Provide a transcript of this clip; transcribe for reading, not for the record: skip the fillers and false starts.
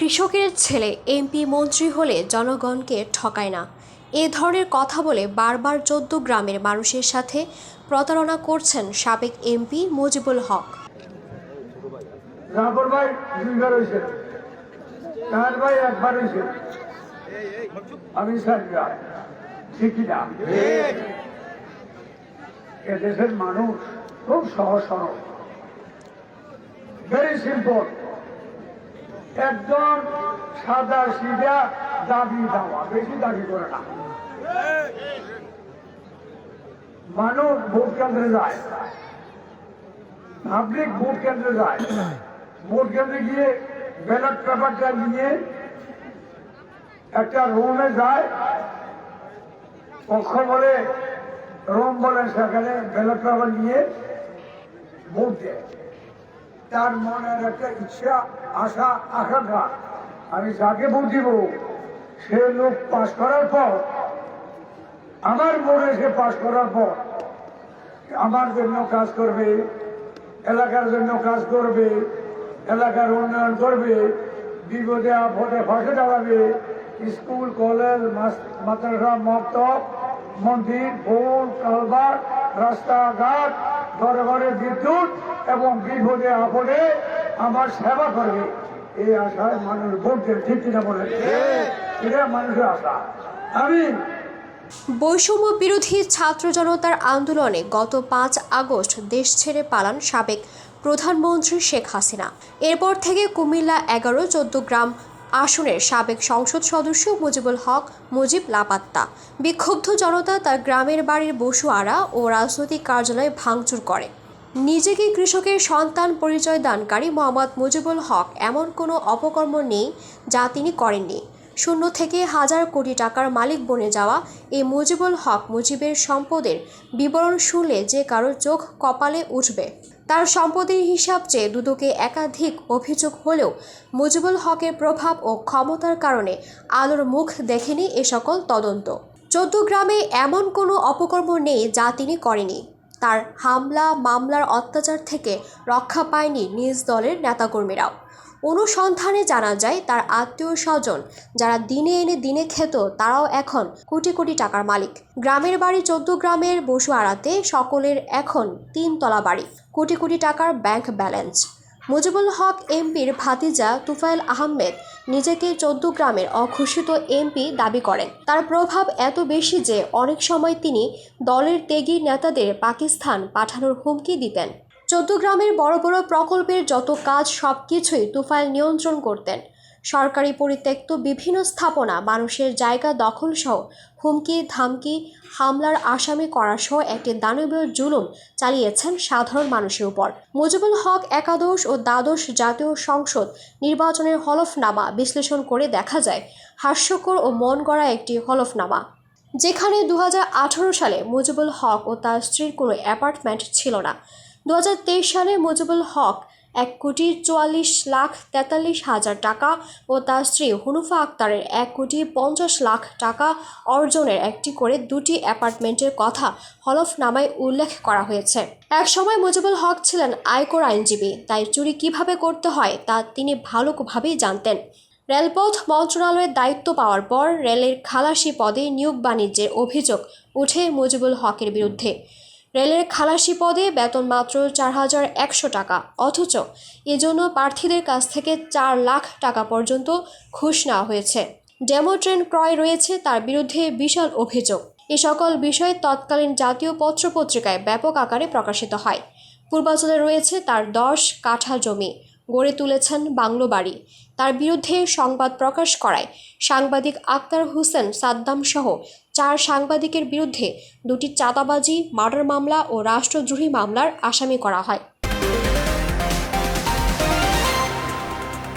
কৃষকের ছেলে এমপি মন্ত্রী হলে জনগণকে ঠকায় না, এ ধরনের কথা বলে বারবার ১৪ গ্রামের মানুষের সাথে প্রতারণা করছেন সাবেক এমপি মুজিবুল হক। এদেশের মানুষ খুব সহজ সরল, ভেরি সিম্পল, একদম সাদা সিধা দাবি দেওয়া, বেশি দাবি করে না। মানুষ ভোট কেন্দ্রে যায়, পাবলিক ভোট কেন্দ্রে যায়, ভোট কেন্দ্রে গিয়ে ব্যালট পেপারটা নিয়ে একটা রুমে যায়, পক্ষ বলে রুম বলে, সেখানে ব্যালট পেপার নিয়ে ভোট দেয়। তার মনের একটা ইচ্ছা, আশা, আকাঙ্ক্ষা, আমি যাকে ভোট দিব সে লোক পাশ করার পর, আমার মনে সে পাশ করার পর আমার জন্য কাজ করবে, এলাকার জন্য কাজ করবে, এলাকার উন্নয়ন করবে, বিপদে আপদে ফাঁসে দাঁড়াবে, স্কুল কলেজ মাদ্রাসা মক্তব মন্দির পোল কালভার্ট রাস্তাঘাট ঘরে ঘরে বিদ্যুৎ এবং বিপদে আপদে আমার সেবা করবে, এই আশায় মানুষ ভোট দেয়। ঠিক কিনা বলে? এটা মানুষের আশা। আমি বৈষম্য বিরোধী ছাত্র জনতার আন্দোলনে গত ৫ আগস্ট দেশ ছেড়ে পালান সাবেক প্রধানমন্ত্রী শেখ হাসিনা। এরপর থেকে কুমিল্লা ১১-১৪ গ্রাম আসনের সাবেক সংসদ সদস্য মুজিবুল হক মুজিব লাপাত্তা। বিক্ষুব্ধ জনতা তার গ্রামের বাড়ির বসুয়ারা ও রাজনৈতিক কার্যালয় ভাঙচুর করে। নিজেকে কৃষকের সন্তান পরিচয় দানকারী মোহাম্মদ মুজিবুল হক এমন কোনো অপকর্ম নেই যা তিনি করেননি। শূন্য থেকে হাজার কোটি টাকার মালিক বনে যাওয়া এই মুজিবুল হক মুজিবের সম্পদের বিবরণ শুনলে যে কারো চোখ কপালে উঠবে। তার সম্পদের হিসাব চেয়ে দুদকে একাধিক অভিযোগ হলেও মুজিবুল হকের প্রভাব ও ক্ষমতার কারণে আলোর মুখ দেখেনি এ সকল তদন্ত। ১৪ গ্রামে এমন কোনো অপকর্ম নেই যা তিনি করেনি। তার হামলা মামলার অত্যাচার থেকে রক্ষা পায়নি নিজ দলের নেতাকর্মীরাও। অনুসন্ধানে জানা যায় তার আত্মীয় স্বজন যারা দিনে এনে দিনে খেত তারাও এখন কোটি কোটি টাকার মালিক। গ্রামের বাড়ি ১৪ গ্রামের বসুয়ারাতে সকলের এখন ৩ তলা বাড়ি, কোটি কোটি টাকার ব্যাংক ব্যালেন্স। মুজিবুল হক এমপির ভাতিজা তুফাইল আহমেদ নিজেকে ১৪ গ্রামের অঘোষিত এমপি দাবি করেন। তার প্রভাব এত বেশি যে অনেক সময় তিনি দলের ত্যাগী নেতাদের পাকিস্তান পাঠানোর হুমকি দিতেন। ১৪ গ্রামের বড় বড় প্রকল্পের যত কাজ সবকিছুই তুফাইল নিয়ন্ত্রণ করতেন। সরকারি পরিত্যক্ত বিভিন্ন স্থাপনা মানুষের জায়গা দখলসহ হুমকি ধামকি হামলার আসামি করাসহ একটি দানবীয় জুলুম চালিয়েছেন সাধারণ মানুষের উপর। মুজিবুল হক একাদশ ও দ্বাদশ জাতীয় সংসদ নির্বাচনের হলফনামা বিশ্লেষণ করে দেখা যায় হাস্যকর ও মন গড়া একটি হলফনামা, যেখানে ২০১৮ সালে মুজিবুল হক ও তার স্ত্রীর কোনো অ্যাপার্টমেন্ট ছিল না। ২০২৩ সালে মুজিবুল হক ১,৪৪,৪৩,০০০ টাকা ও তার স্ত্রী হুনুফা আক্তারের ১,৫০,০০,০০০ টাকা অর্জনের একটি করে ২টি অ্যাপার্টমেন্টের কথা হলফনামায় উল্লেখ করা হয়েছে। এক সময় মুজিবুল হক ছিলেন আয়কর আইনজীবী, তাই চুরি কিভাবে করতে হয় তা তিনি ভালোভাবেই জানতেন। রেলপথ মন্ত্রণালয়ের দায়িত্ব পাওয়ার পর রেলের খালাসি পদে নিয়োগ বাণিজ্যের অভিযোগ উঠে মুজিবুল হকের বিরুদ্ধে। রেলের খালাসি পদে বেতন মাত্র ৪,১০০ টাকা, অথচ এজন্য প্রার্থীদের কাছ থেকে ৪ লাখ টাকা পর্যন্ত ঘুষ নেওয়া হয়েছে। ডেমো ট্রেন ক্রয় রয়েছে তার বিরুদ্ধে বিশাল অভিযোগ। এ সকল বিষয় তৎকালীন জাতীয় পত্রপত্রিকায় ব্যাপক আকারে প্রকাশিত হয়। পূর্বাঞ্চলে রয়েছে তার ১০ কাঠা জমি, গড়ে তুলেছেন বাংলো বাড়ি। তার বিরুদ্ধে সংবাদ প্রকাশ করায় সাংবাদিক আক্তার হোসেন সাদ্দাম সহ ৪ সাংবাদিকের বিরুদ্ধে ২টি চাঁদাবাজি, মার্ডার মামলা ও রাষ্ট্রদ্রোহী মামলার আসামি করা হয়।